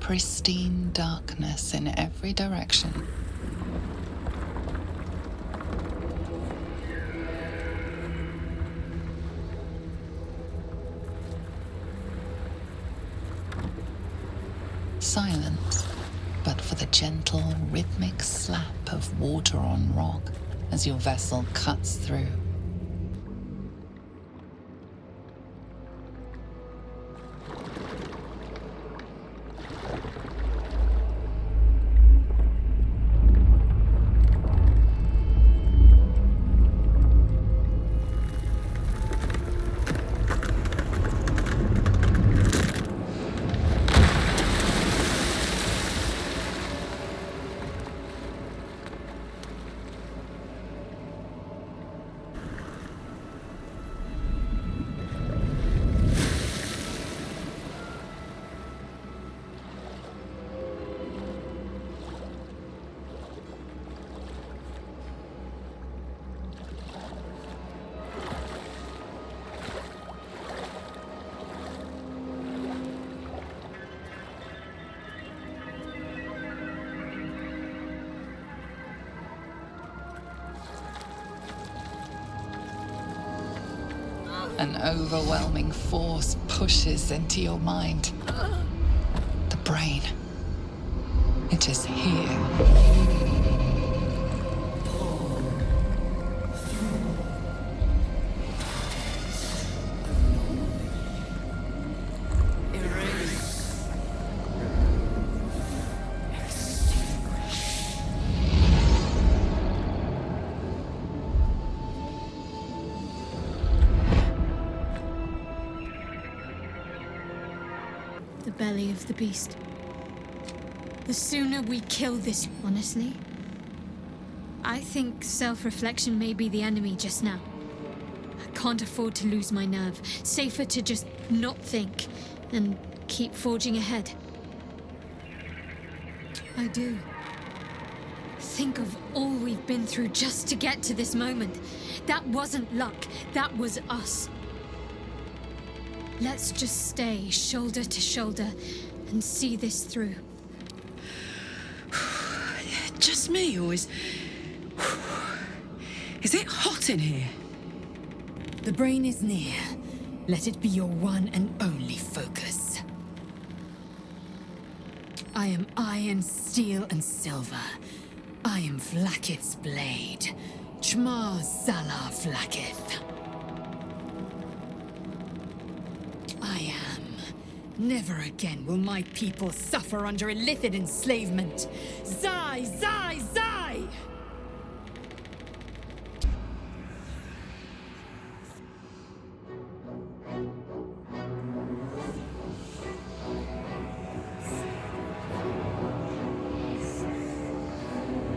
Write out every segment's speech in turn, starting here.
pristine darkness in every direction. Silence, but for the gentle, rhythmic slap of water on rock as your vessel cuts through. An overwhelming force pushes into your mind. The brain. It is here. The belly of the beast. The sooner we kill this, honestly. I think self-reflection may be the enemy just now. I can't afford to lose my nerve. Safer to just not think and keep forging ahead. I do. Think of all we've been through just to get to this moment. That wasn't luck. That was us. Let's just stay shoulder to shoulder and see this through. Just me, or is it hot in here? The brain is near. Let it be your one and only focus. I am iron, steel, and silver. I am Vlaakith's blade. Chmar Zala Vlaakith. I am. Never again will my people suffer under illithid enslavement. Zai, Zai, Zai!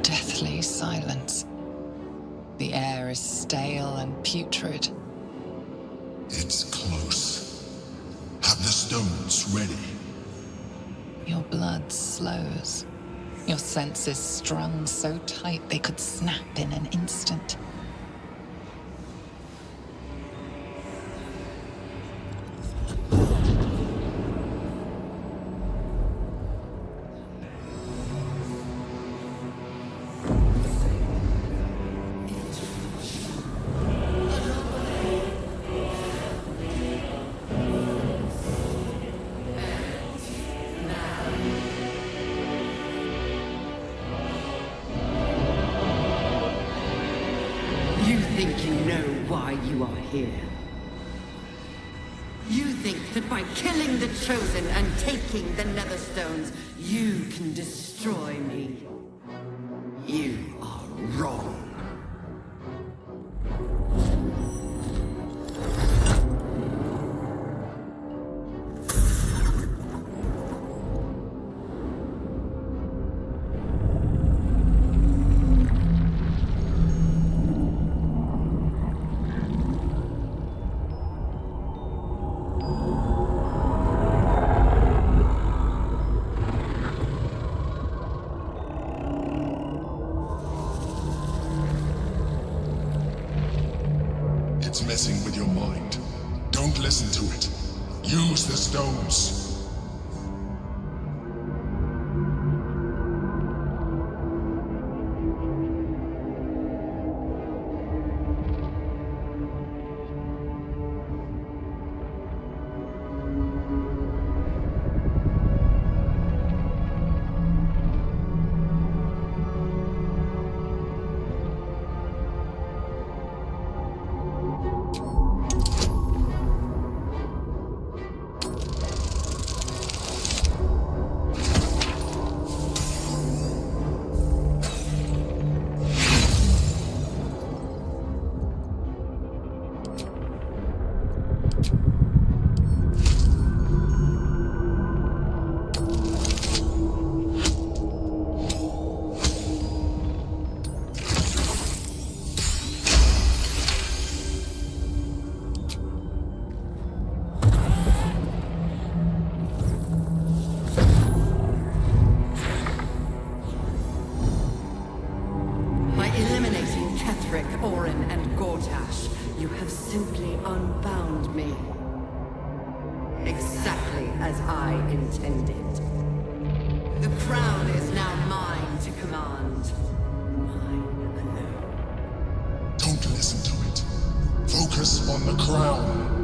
Deathly silence. The air is stale and putrid. It's close. Have the stones ready. Your blood slows. Your senses strung so tight they could snap in an instant. You think you know why you are here? You think that by killing the Chosen and taking the Netherstones, you can destroy me? You are wrong. It's messing with your mind. Don't listen to it. Use the stones. Mortash, you have simply unbound me. Exactly as I intended. The crown is now mine to command. Mine alone. Don't listen to it. Focus on the crown.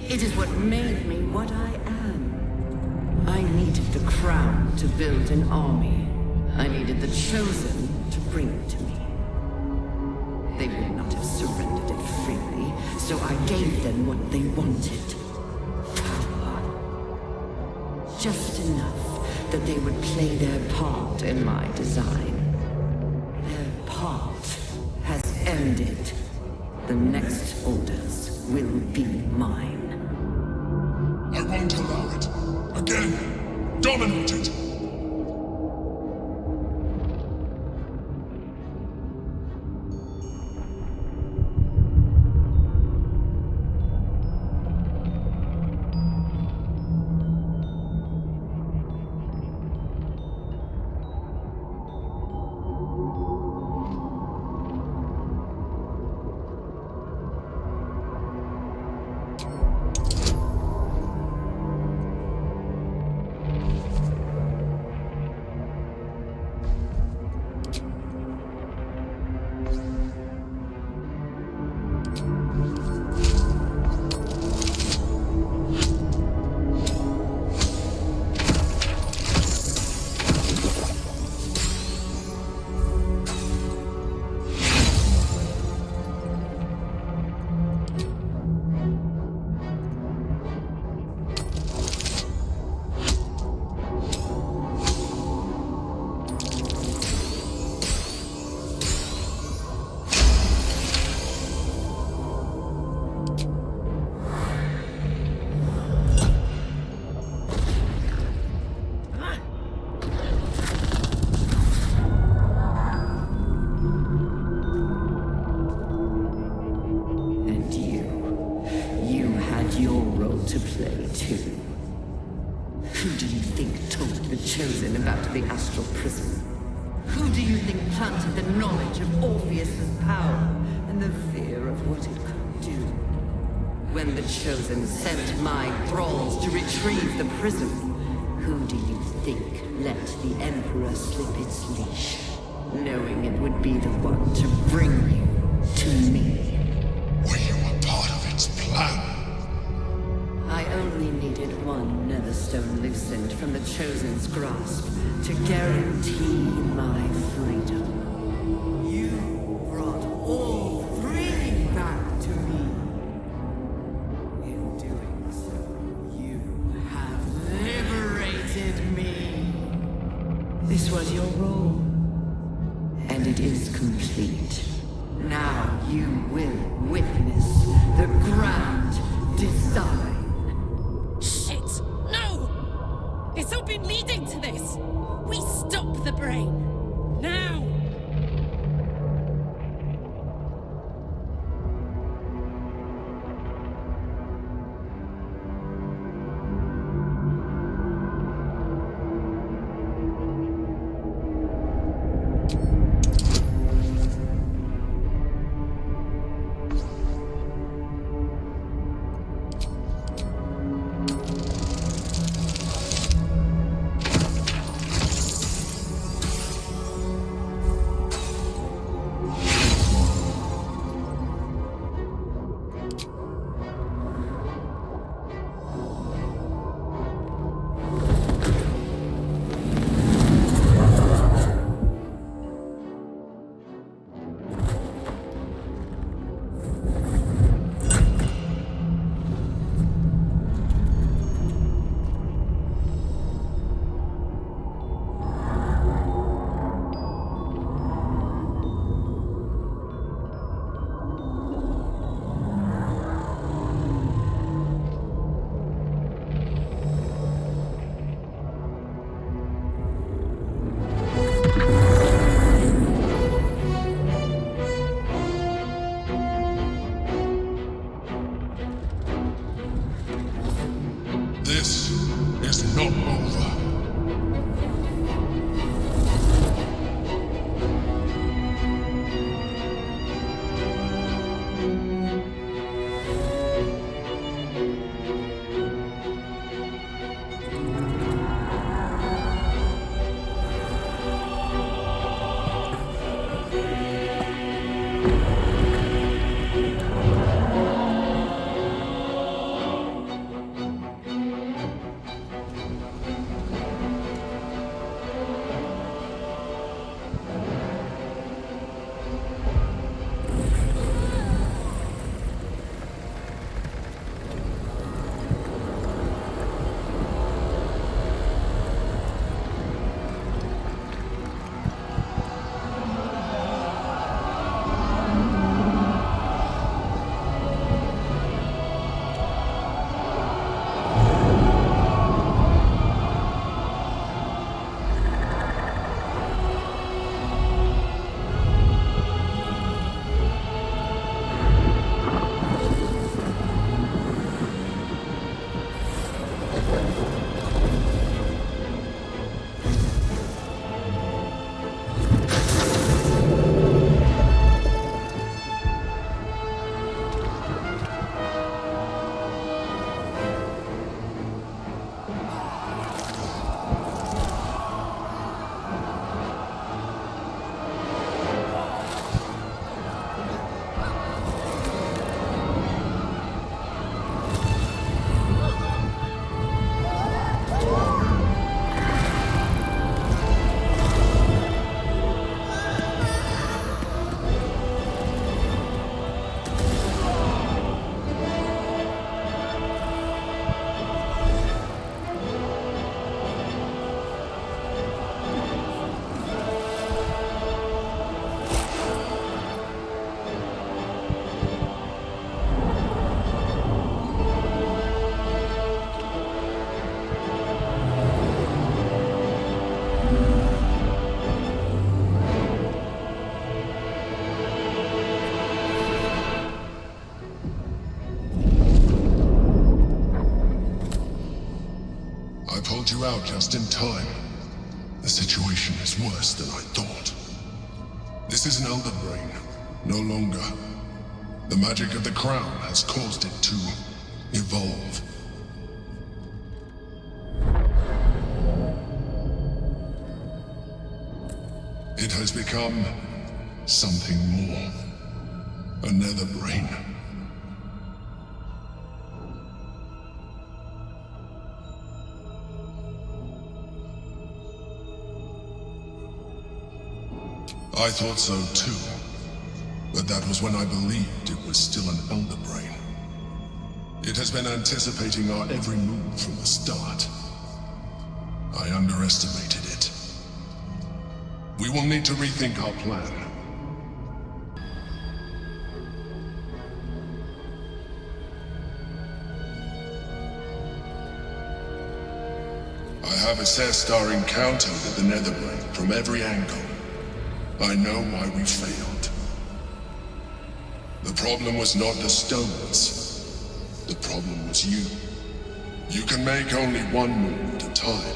It is what made me what I am. I needed the crown to build an army. I needed the Chosen to bring it to me. They would not have surrendered it freely, so I gave them what they wanted. Power. Just enough that they would play their part in my design. Their part has ended. The next orders will be mine. I won't allow it. Again, dominate it. To play too. Who do you think told the Chosen about the astral prism? Who do you think planted the knowledge of Orpheus's power and the fear of what it could do? When the Chosen sent my thralls to retrieve the prism, who do you think let the Emperor slip its leash, knowing it would be the one to bring you to me? Were you a part of its plan? I only needed one Netherstone loosened from the Chosen's grasp to guarantee my freedom. You brought all three back to me. In doing so, you have liberated me. This was your role, and it is complete. Now you will witness the grand design. It's all been leading to this! We stop the brain! Now! just in time. The situation is worse than I thought. This is an elder brain, no longer. The magic of the crown has caused it to evolve. It has become something more. A nether brain. I thought so too, but that was when I believed it was still an elder brain. It has been anticipating our every move from the start. I underestimated it. We will need to rethink our plan. I have assessed our encounter with the Netherbrain from every angle. I know why we failed. The problem was not the stones. The problem was you. You can make only one move at a time,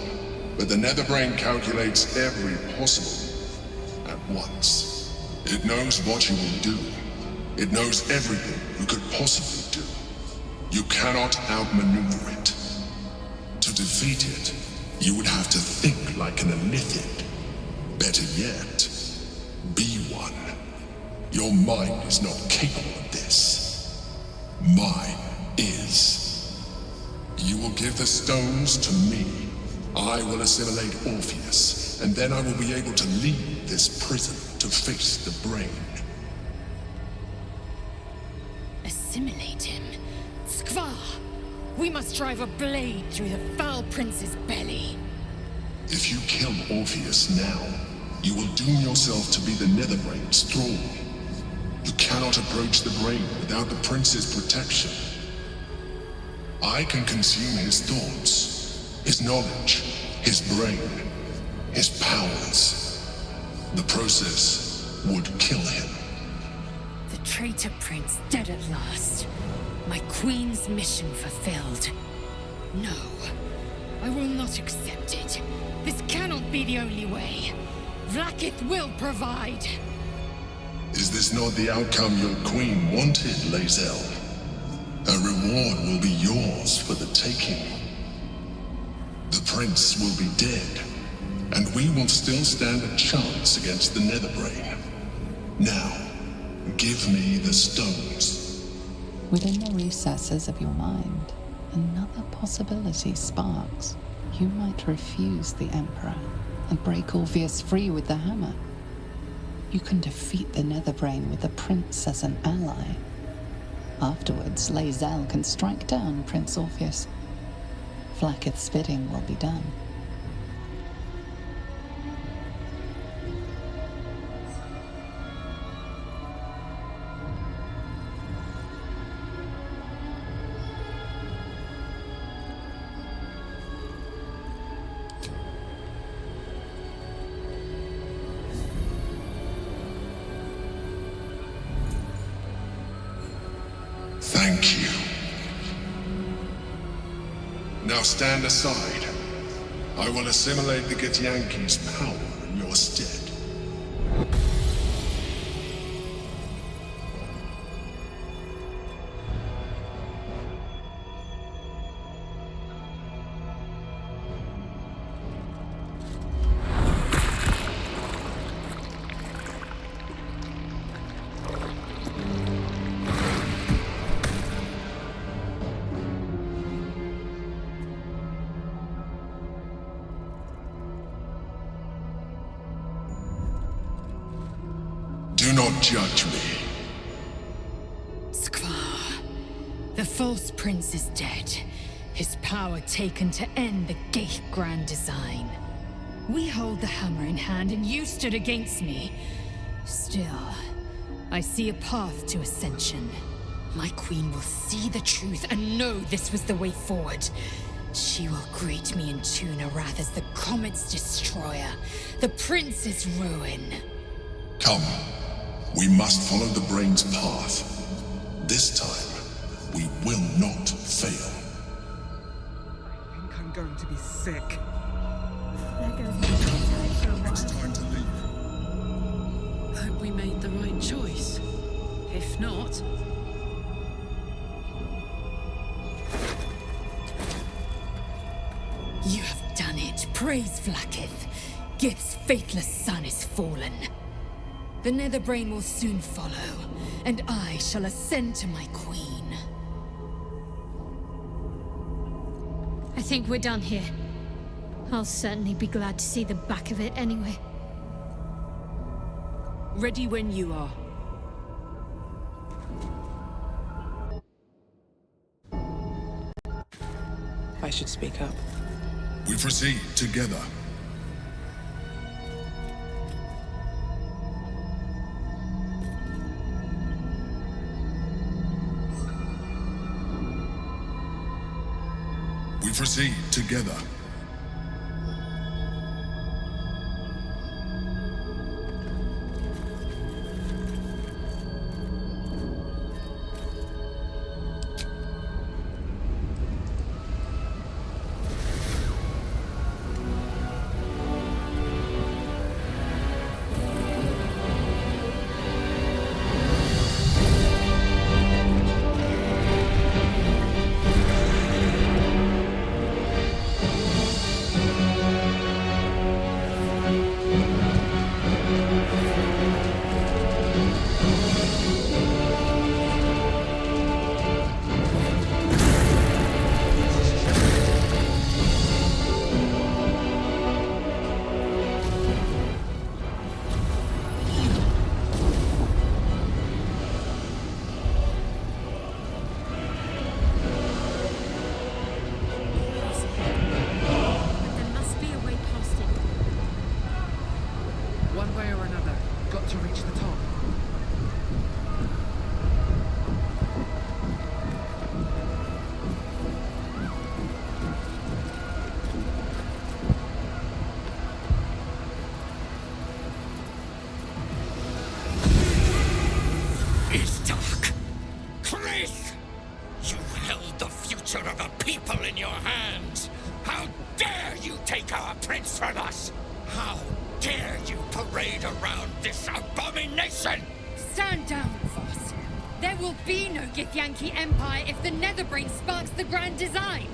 but the Netherbrain calculates every possible move at once. It knows what you will do. It knows everything you could possibly do. You cannot outmaneuver it. To defeat it, you would have to think like an Elithid. Better yet, be one. Your mind is not capable of this. Mine is. You will give the stones to me. I will assimilate Orpheus, and then I will be able to leave this prison to face the brain. Assimilate him? Skvar! We must drive a blade through the foul prince's belly. If you kill Orpheus now, you will doom yourself to be the Netherbrain's thrall. You cannot approach the brain without the prince's protection. I can consume his thoughts, his knowledge, his brain, his powers. The process would kill him. The traitor prince dead at last. My queen's mission fulfilled. No, I will not accept it. This cannot be the only way. Vlaakith will provide. Is this not the outcome your queen wanted, Lae'zel? Her reward will be yours for the taking. The prince will be dead, and we will still stand a chance against the Netherbrain. Now, give me the stones. Within the recesses of your mind, another possibility sparks. You might refuse the Emperor and break Orpheus free with the hammer. You can defeat the Netherbrain with the Prince as an ally. Afterwards, Lae'zel can strike down Prince Orpheus. Vlaakith's bidding will be done. Thank you. Now stand aside. I will assimilate the Githyanki's power in your stead. Do not judge me. Skvar. The false prince is dead. His power taken to end the Gate Grand Design. We hold the hammer in hand and you stood against me. Still, I see a path to ascension. My queen will see the truth and know this was the way forward. She will greet me in Tuna-Wrath as the Comet's destroyer, the prince's ruin. Come. We must follow the brain's path. This time, we will not fail. I think I'm going to be sick. There goes my appetite for a It's while. time to leave. Hope we made the right choice. If not... You have done it. Praise Vlaakith. Gith's faithless son is fallen. The Netherbrain will soon follow, and I shall ascend to my queen. I think we're done here. I'll certainly be glad to see the back of it anyway. Ready when you are. I should speak up. We proceed together. We proceed together. There must be a way past it. One way or another, got to reach the top. It's dark. Chris! You held the future of a people in your hands. How dare you take our prince from us? How dare you parade around this abomination? Stand down, Voss. There will be no Githyanki Empire if the Netherbrain sparks the grand design.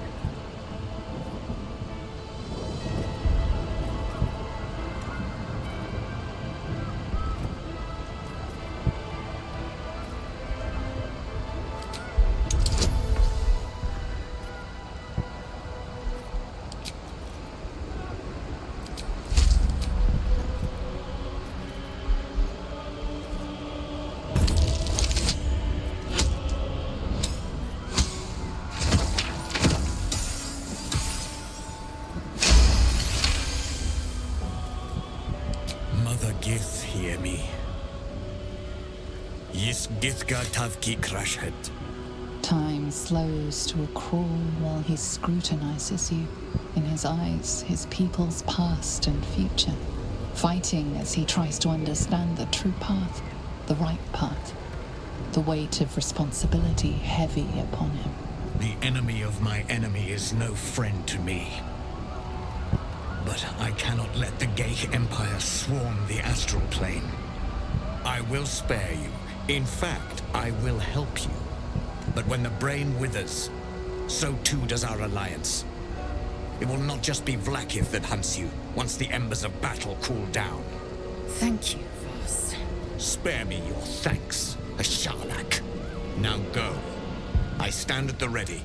Mother Gith, hear me. Yis Githga Tavki Krashet. Time slows to a crawl while he scrutinizes you. In his eyes, his people's past and future. Fighting as he tries to understand the true path, the right path. The weight of responsibility heavy upon him. The enemy of my enemy is no friend to me. But I cannot let the Geich Empire swarm the astral plane. I will spare you. In fact, I will help you. But when the brain withers, so too does our alliance. It will not just be Vlaakith that hunts you once the embers of battle cool down. Thank you, Voss. Spare me your thanks, a Sharlak. Now go. I stand at the ready.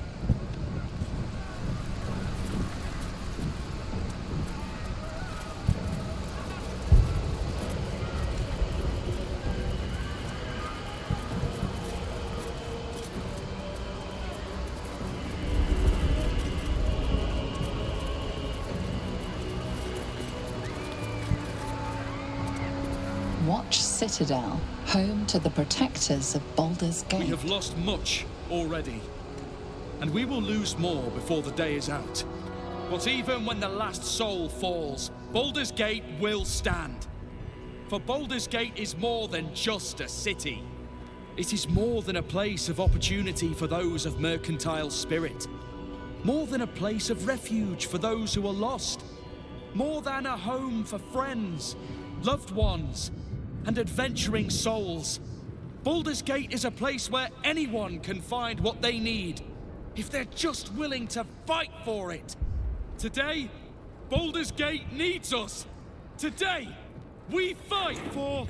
Watch Citadel, home to the protectors of Baldur's Gate. We have lost much already, and we will lose more before the day is out. But even when the last soul falls, Baldur's Gate will stand. For Baldur's Gate is more than just a city. It is more than a place of opportunity for those of mercantile spirit. More than a place of refuge for those who are lost. more than a home for friends, loved ones, and adventuring souls. Baldur's Gate is a place where anyone can find what they need, if they're just willing to fight for it. Today, Baldur's Gate needs us. Today, we fight for...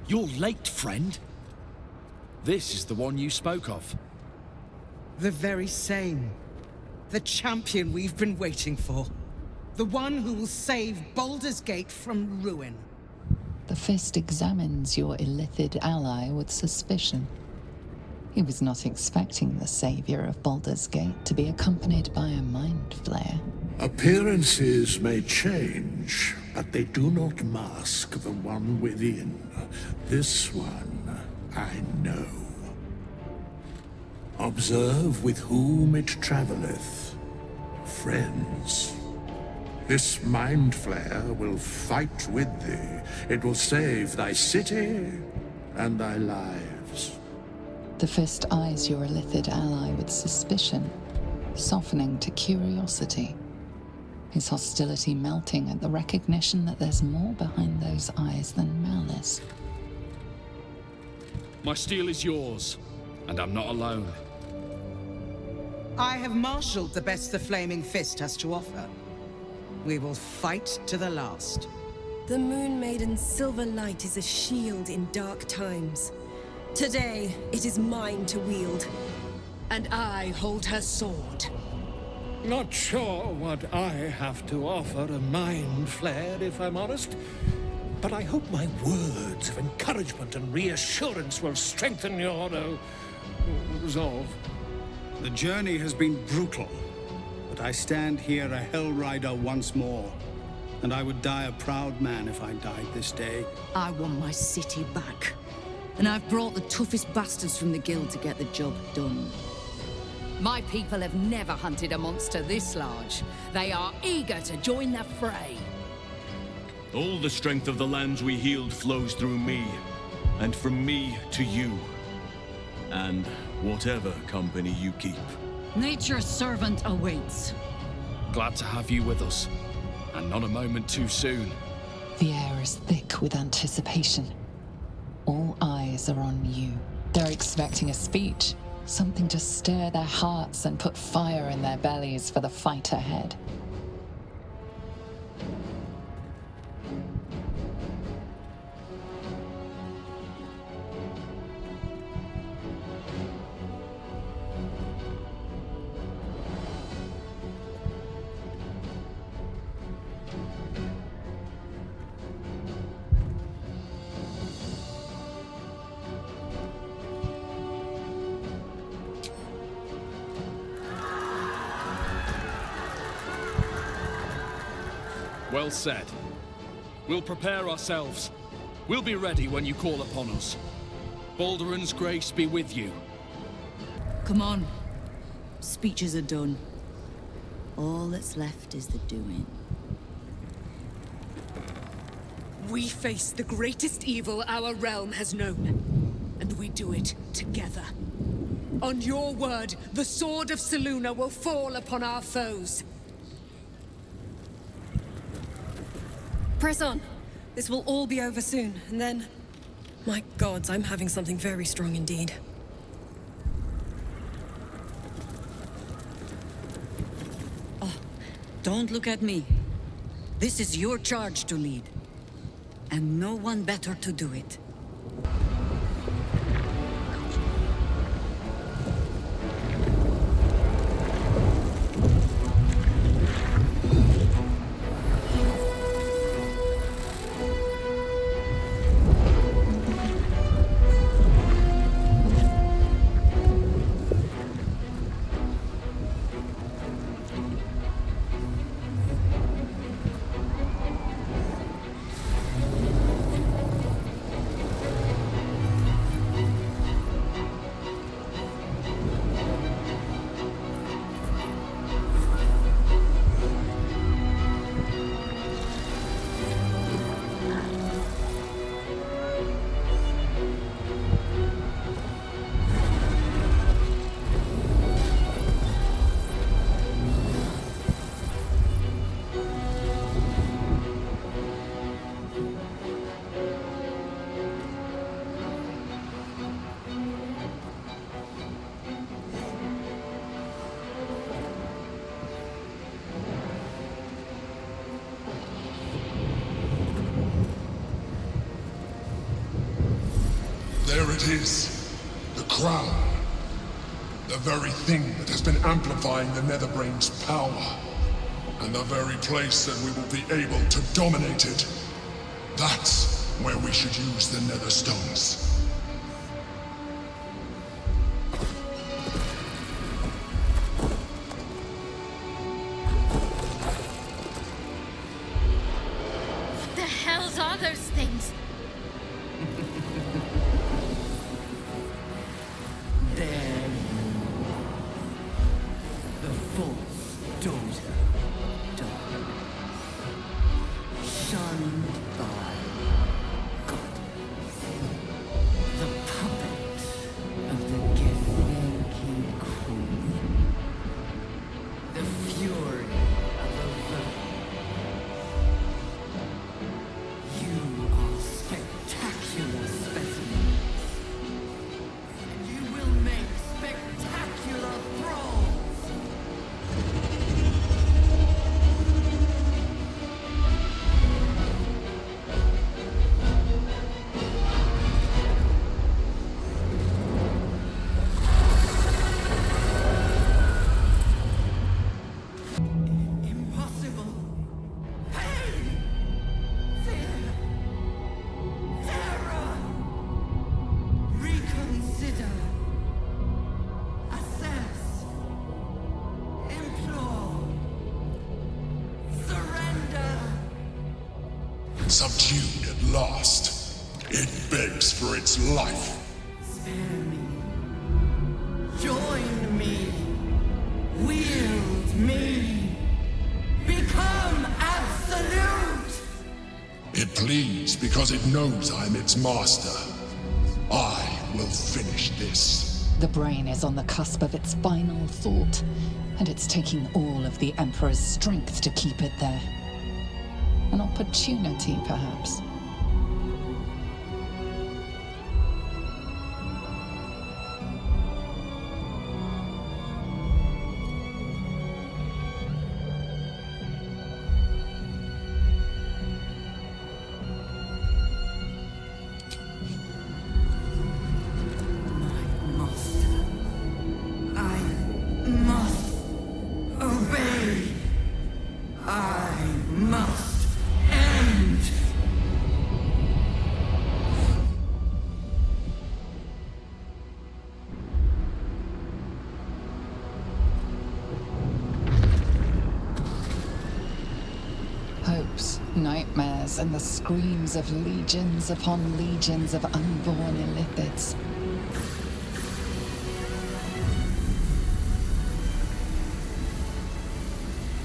You're late, friend. This is the one you spoke of. The very same. The champion we've been waiting for. The one who will save Baldur's Gate from ruin. The Fist examines your illithid ally with suspicion. He was not expecting the savior of Baldur's Gate to be accompanied by a mind flayer. Appearances may change, but they do not mask the one within. This one, I know. Observe with whom it traveleth. Friends. This mind flayer will fight with thee. It will save thy city and thy lives. The Fist eyes your illithid ally with suspicion, softening to curiosity. His hostility melting at the recognition that there's more behind those eyes than malice. My steel is yours, and I'm not alone. I have marshaled the best the Flaming Fist has to offer. We will fight to the last. The Moon Maiden's silver light is a shield in dark times. Today, it is mine to wield. And I hold her sword. Not sure what I have to offer a mind flayer, if I'm honest. But I hope my words of encouragement and reassurance will strengthen your resolve. The journey has been brutal, but I stand here a Hell Rider once more. And I would die a proud man if I died this day. I want my city back. And I've brought the toughest bastards from the guild to get the job done. My people have never hunted a monster this large. They are eager to join the fray. All the strength of the lands we healed flows through me, and from me to you. And whatever company you keep. Nature's servant awaits. Glad to have you with us, and not a moment too soon. The air is thick with anticipation. All eyes are on you. They're expecting a speech, something to stir their hearts and put fire in their bellies for the fight ahead. Well said. We'll prepare ourselves. We'll be ready when you call upon us. Balduran's grace be with you. Come on. Speeches are done. All that's left is the doing. We face the greatest evil our realm has known, and we do it together. On your word, the sword of Selûne will fall upon our foes. Press on. This will all be over soon, and then... My gods, I'm having something very strong indeed. Oh, don't look at me. This is your charge to lead. And no one better to do it. it is. The crown. The very thing that has been amplifying the Netherbrain's power. And the very place that we will be able to dominate it. That's where we should use the Nether Stones. What the hells are those things? There the false daughter, dark, shunned by goddess, the puppet of the Githyanki queen, the fury of a vermin. You are spectacular specimens. You will make spectacular thralls! Impossible! Pain! Fear! Terror! Reconsider! Assess! Implore! Surrender! Subdued at last. It begs for its life. Spare me. Join me. Wield me. Become absolute! It pleads because it knows I'm its master. I will finish this. The brain is on the cusp of its final thought, and it's taking all of the Emperor's strength to keep it there. An opportunity, perhaps. Master. I must obey. I must end. Hopes, nightmares, and the screams of legions upon legions of unborn illithids.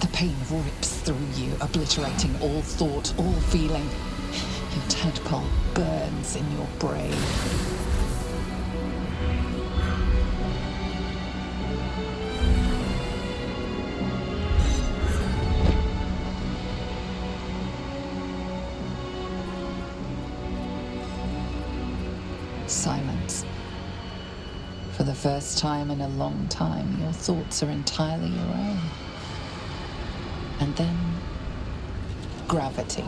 The pain rips through you, obliterating all thought, all feeling. Your tadpole burns in your brain. Silence. For the first time in a long time, your thoughts are entirely your own. And then, gravity.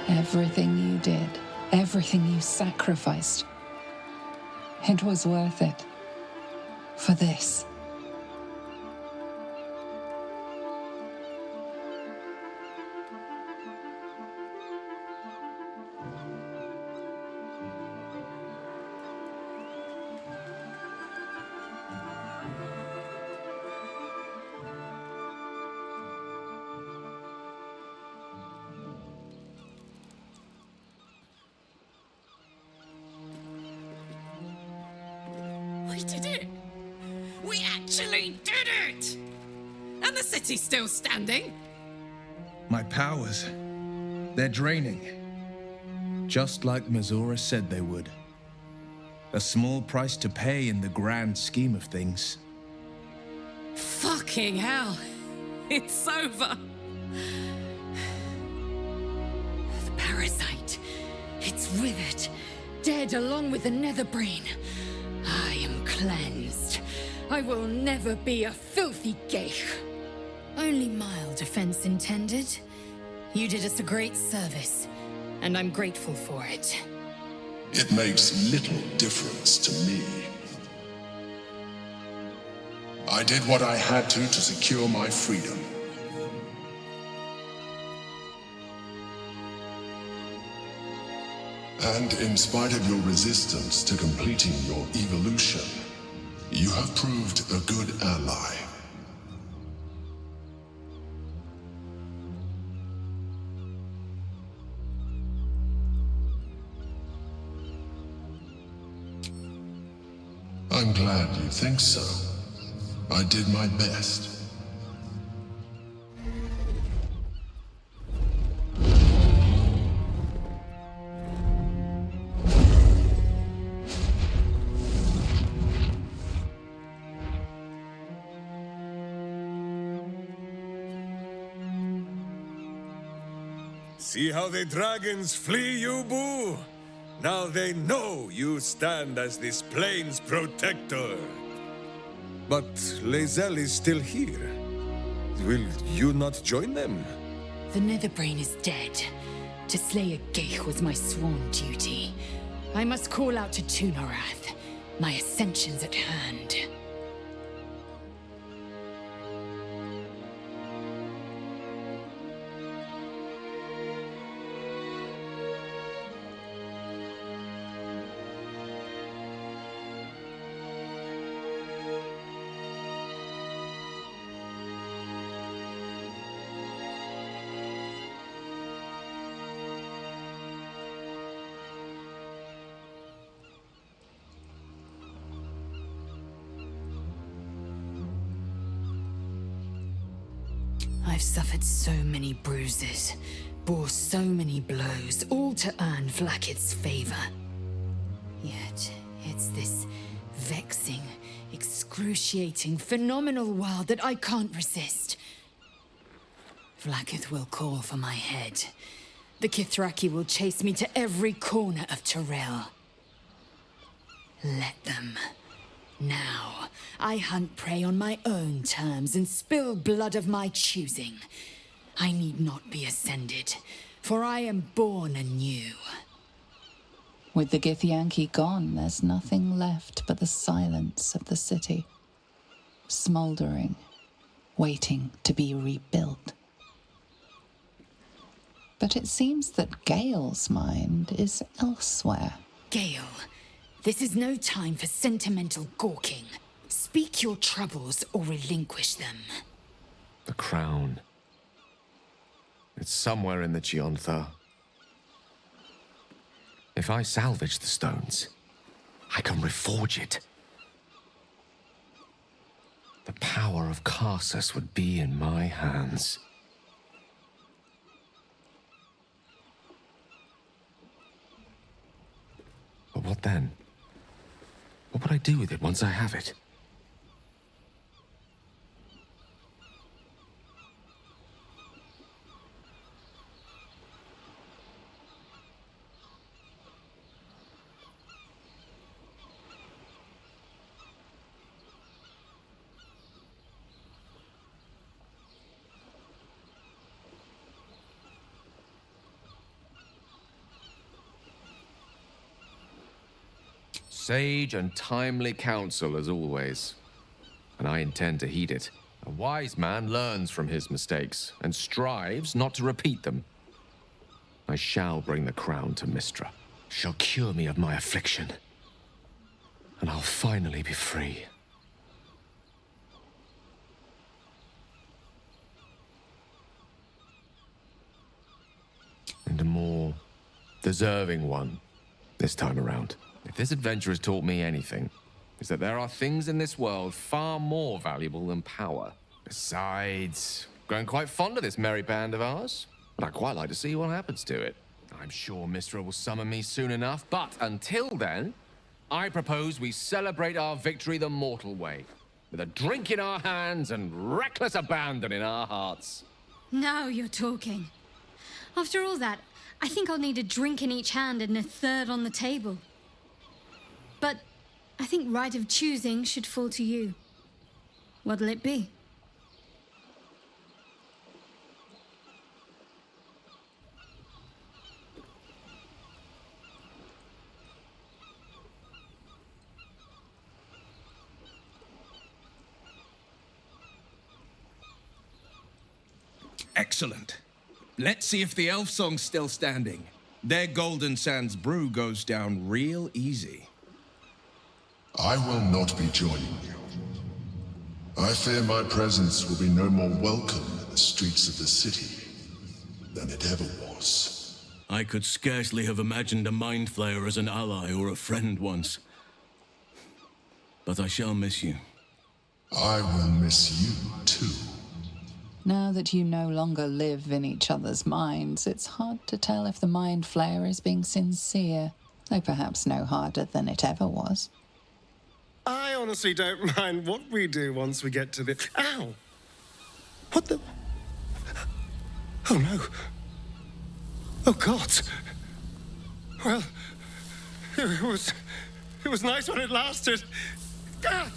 Everything you did, everything you sacrificed, it was worth it. For this. We did it! We actually did it! And the city's still standing? My powers, they're draining. Just like Mazora said they would. A small price to pay in the grand scheme of things. Fucking hell. It's over. The parasite. It's withered. Dead along with the Netherbrain. I am cleansed. I will never be a filthy geich. Only mild offense intended. You did us a great service, and I'm grateful for it. It makes little difference to me. I did what I had to secure my freedom. And in spite of your resistance to completing your evolution, you have proved a good ally. I'm glad you think so. I did my best. See how the dragons flee you, Boo? Now they know you stand as this plane's protector. But Lae'zel is still here. Will you not join them? The Netherbrain is dead. To slay a geich was my sworn duty. I must call out to Tunorath. My ascension's at hand. I've suffered so many bruises, bore so many blows, all to earn Vlaakith's favor. Yet, it's this vexing, excruciating, phenomenal world that I can't resist. Vlaakith will call for my head. The Kithraki will chase me to every corner of Terrell. Let them. Now, I hunt prey on my own terms and spill blood of my choosing. I need not be ascended, for I am born anew. With the Githyanki gone, there's nothing left but the silence of the city. Smoldering, waiting to be rebuilt. But it seems that Gale's mind is elsewhere. Gale, this is no time for sentimental gawking. Speak your troubles or relinquish them. The crown. It's somewhere in the Gionthar. If I salvage the stones, I can reforge it. The power of Karsus would be in my hands. But what then? What would I do with it once I have it? Sage and timely counsel as always. And I intend to heed it. A wise man learns from his mistakes and strives not to repeat them. I shall bring the crown to Mistra. Shall cure me of my affliction. And I'll finally be free. And a more deserving one this time around. If this adventure has taught me anything, it's that there are things in this world far more valuable than power. Besides, growing quite fond of this merry band of ours, but I'd quite like to see what happens to it. I'm sure Mistra will summon me soon enough, but until then, I propose we celebrate our victory the mortal way, with a drink in our hands and reckless abandon in our hearts. Now you're talking. After all that, I think I'll need a drink in each hand and a third on the table. But I think right of choosing should fall to you. What'll it be? Excellent. Let's see if the elf song's still standing. Their Golden Sands brew goes down real easy. I will not be joining you. I fear my presence will be no more welcome in the streets of the city than it ever was. I could scarcely have imagined a Mind Flayer as an ally or a friend once. But I shall miss you. I will miss you, too. Now that you no longer live in each other's minds, it's hard to tell if the Mind Flayer is being sincere, though perhaps no harder than it ever was. I honestly don't mind what we do once we get to the... Ow! What the... Oh, no. Oh, God. Well, it was nice when it lasted. Ah!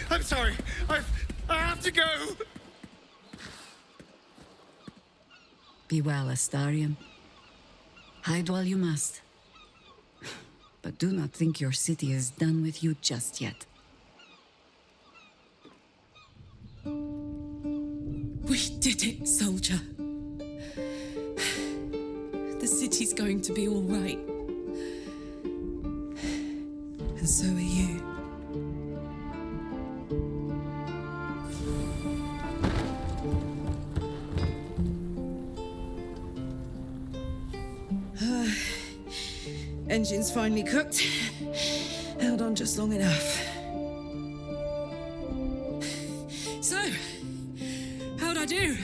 I'm sorry. I have to go. Be well, Astarion. Hide while you must. But do not think your city is done with you just yet. We did it, soldier. The city's going to be all right. And so are you. Engine's finally cooked. Held on just long enough. So, how'd I do?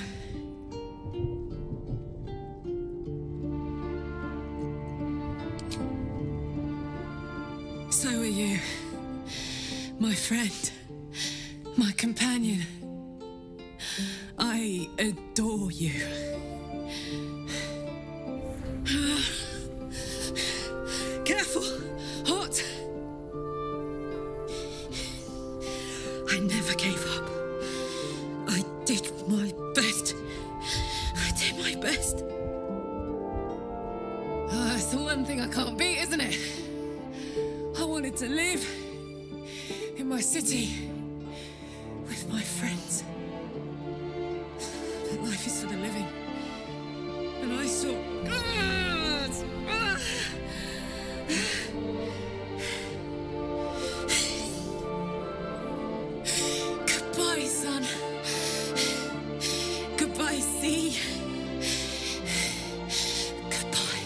So are you. My friend. My companion. I adore you. Careful! Hot! I never gave up. I did my best. I did my best. It's the one thing I can't beat, isn't it? I wanted to live in my city with my friends. But life is for the living. And I saw... Goodbye, son. Goodbye, sea. Goodbye.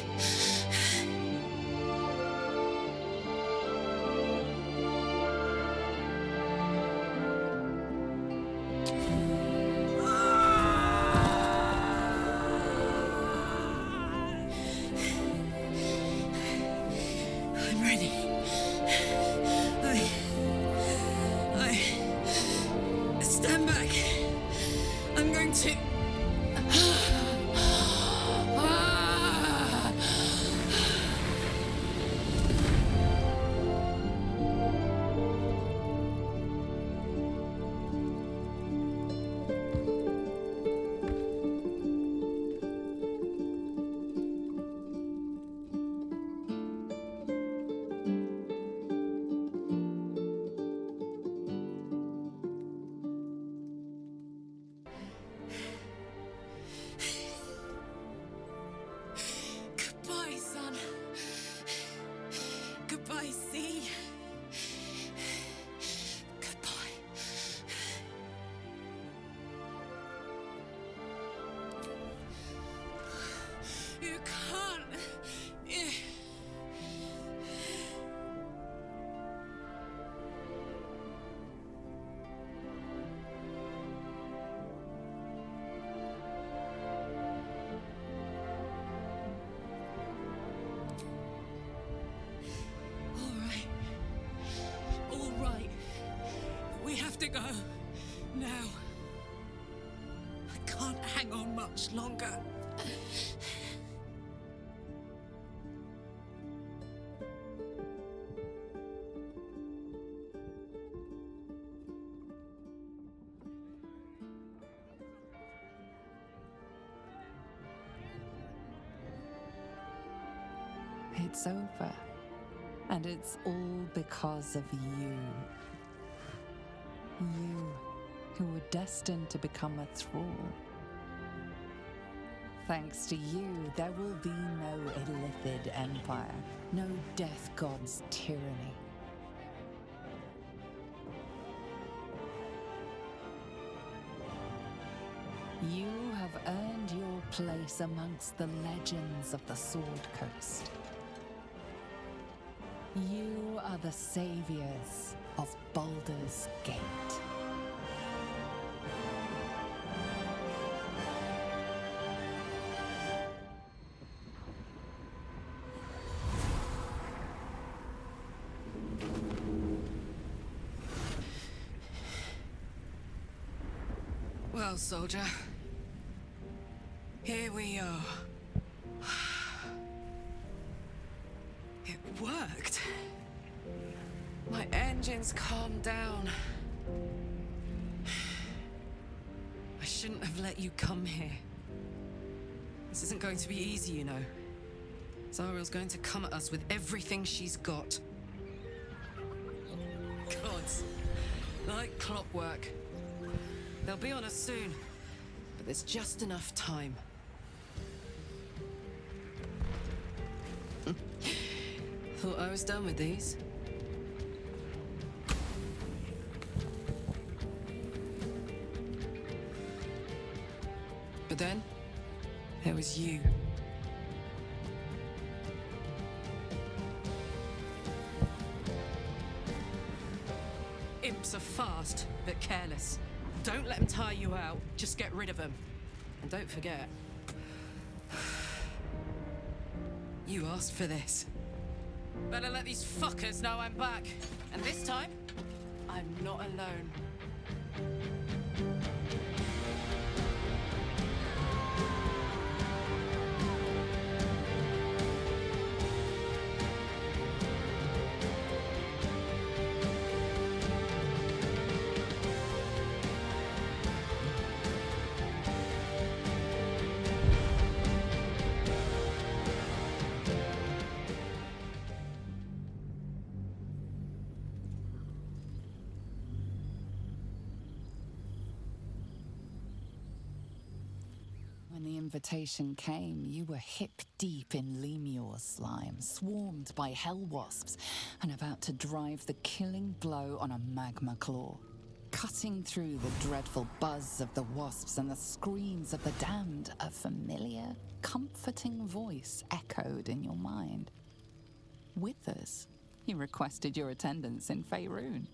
longer. It's over. And it's all because of you. You, who were destined to become a thrall. Thanks to you, there will be no Illithid Empire, no Death God's tyranny. You have earned your place amongst the legends of the Sword Coast. You are the saviors of Baldur's Gate. Well, soldier, here we are. It worked. My engines calmed down. I shouldn't have let you come here. This isn't going to be easy, you know. Zariel's going to come at us with everything she's got. Gods, like clockwork. They'll be on us soon, but there's just enough time. Thought I was done with these. But then, there was you. Imps are fast, but careless. Don't let them tire you out, just get rid of them. And don't forget, you asked for this. Better let these fuckers know I'm back. And this time, I'm not alone. When the invitation came, you were hip-deep in Lemure slime, swarmed by hell wasps, and about to drive the killing blow on a magma claw. Cutting through the dreadful buzz of the wasps and the screams of the damned, a familiar, comforting voice echoed in your mind. Withers, you requested your attendance in Faerun,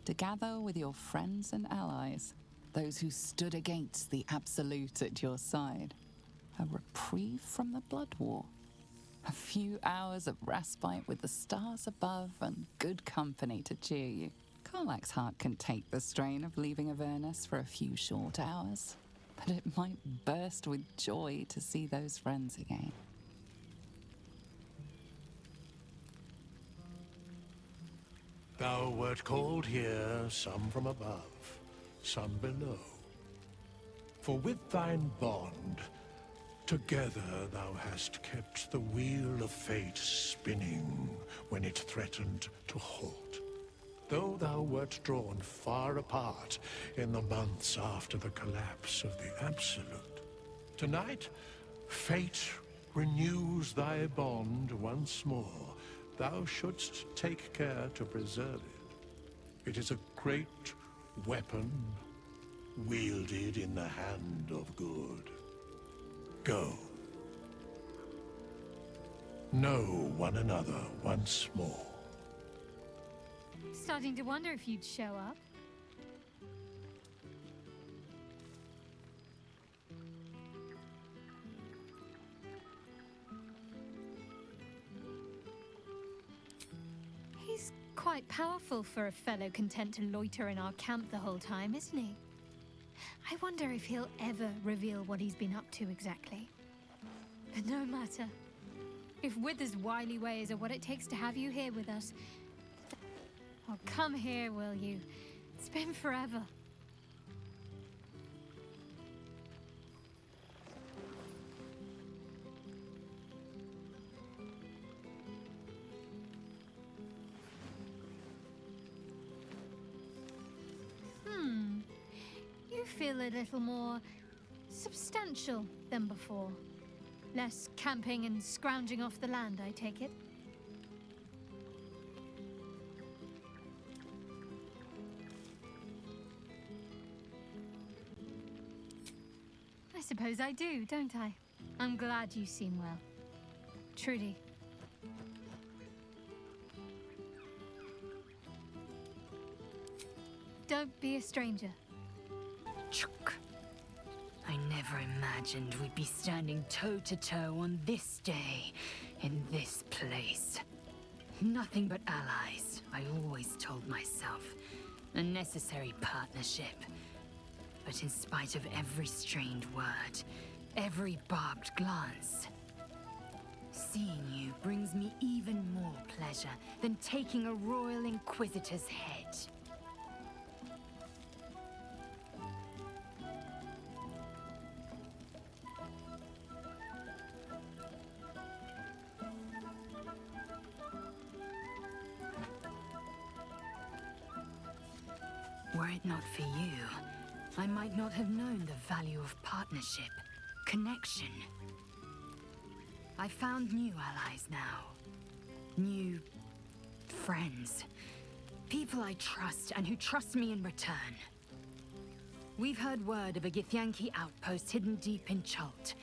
to gather with your friends and allies, those who stood against the Absolute at your side. A reprieve from the Blood War. A few hours of respite with the stars above and good company to cheer you. Karlach's heart can take the strain of leaving Avernus for a few short hours, but it might burst with joy to see those friends again. Thou wert called here, some from above, some below. For with thine bond, together thou hast kept the wheel of fate spinning when it threatened to halt. Though thou wert drawn far apart in the months after the collapse of the Absolute, tonight, fate renews thy bond once more. Thou shouldst take care to preserve it. It is a great weapon, wielded in the hand of good. Go. Know one another once more. Starting to wonder if you'd show up. He's quite powerful for a fellow content to loiter in our camp the whole time, isn't he? I wonder if he'll ever reveal what he's been up to exactly. But no matter. If Wither's wily ways are what it takes to have you here with us, oh, come here, will you? It's been forever. You feel a little more substantial than before. Less camping and scrounging off the land, I take it. I suppose I do, don't I? I'm glad you seem well. Trudy. Don't be a stranger. Chuk. I never imagined we'd be standing toe-to-toe on this day, in this place. Nothing but allies, I always told myself. A necessary partnership. But in spite of every strained word, every barbed glance, seeing you brings me even more pleasure than taking a royal inquisitor's head. Were it not for you, I might not have known the value of partnership, connection. I found new allies now. New friends. People I trust and who trust me in return. We've heard word of a Githyanki outpost hidden deep in Chult,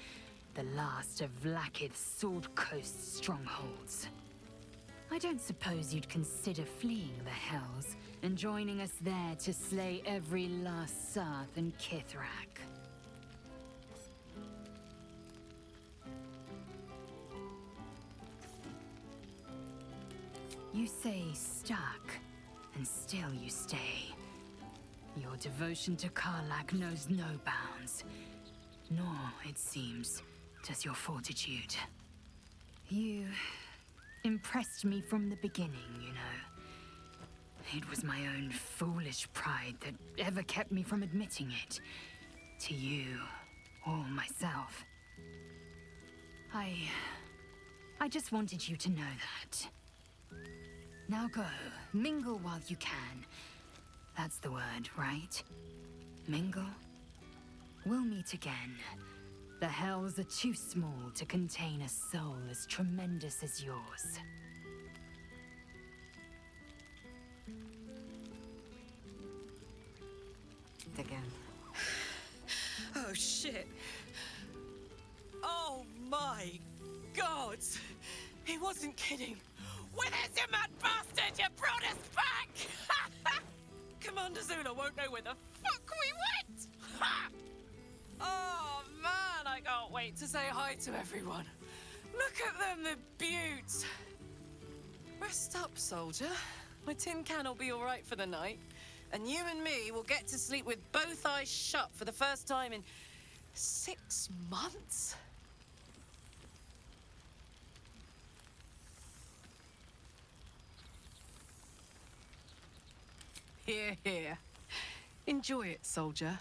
the last of Vlaakith's Sword Coast strongholds. I don't suppose you'd consider fleeing the Hells and joining us there to slay every last Sarth and Kithrak. You say stuck, and still you stay. Your devotion to Karlach knows no bounds, nor, it seems, does your fortitude. You impressed me from the beginning, you know. It was my own foolish pride that ever kept me from admitting it. To you, or myself. I just wanted you to know that. Now go, mingle while you can. That's the word, right? Mingle? We'll meet again. The Hells are too small to contain a soul as tremendous as yours. Again. Oh, shit. Oh, my God. He wasn't kidding. Withers, you mad bastard! You brought us back! Commander Zula won't know where the fuck we went! Ha! Oh, man, I can't wait to say hi to everyone. Look at them, the beauts. Rest up, soldier. My tin can will be all right for the night. And you and me will get to sleep with both eyes shut for the first time in 6 months? Here, here. Enjoy it, soldier.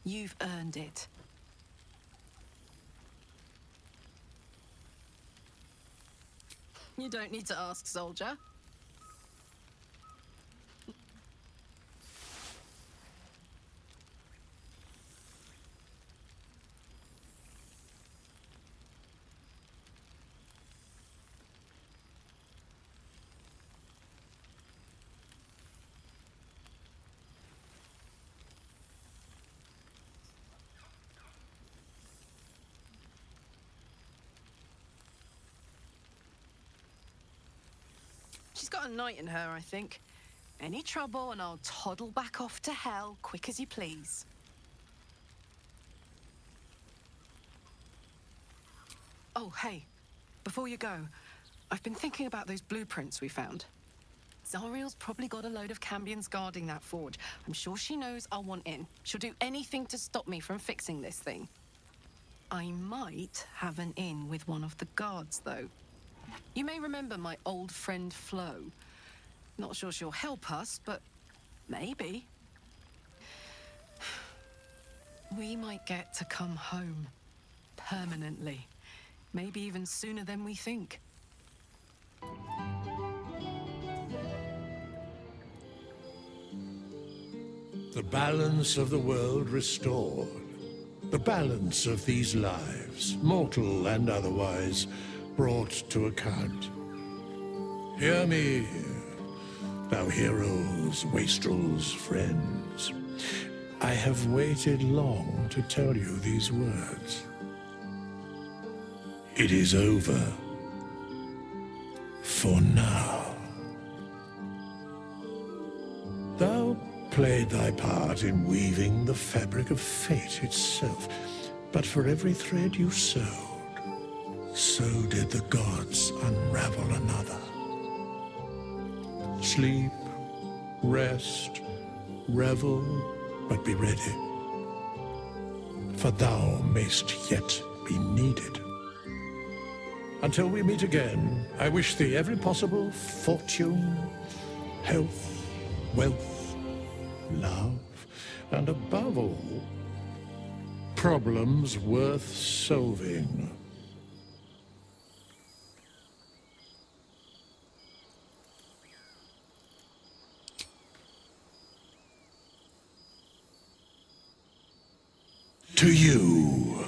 You've earned it. You don't need to ask, soldier. She's got a knight in her, I think. Any trouble and I'll toddle back off to hell quick as you please. Oh, hey, before you go, I've been thinking about those blueprints we found. Zariel's probably got a load of Cambions guarding that forge. I'm sure she knows I'll want in. She'll do anything to stop me from fixing this thing. I might have an in with one of the guards, though. You may remember my old friend Flo. Not sure she'll help us, but maybe. We might get to come home. Permanently. Maybe even sooner than we think. The balance of the world restored. The balance of these lives, mortal and otherwise, brought to account. Hear me, thou heroes, wastrels, friends. I have waited long to tell you these words. It is over. For now. Thou played thy part in weaving the fabric of fate itself, but for every thread you sewed, so did the gods unravel another. Sleep, rest, revel, but be ready, for thou mayst yet be needed. Until we meet again, I wish thee every possible fortune, health, wealth, love, and above all, problems worth solving. To you.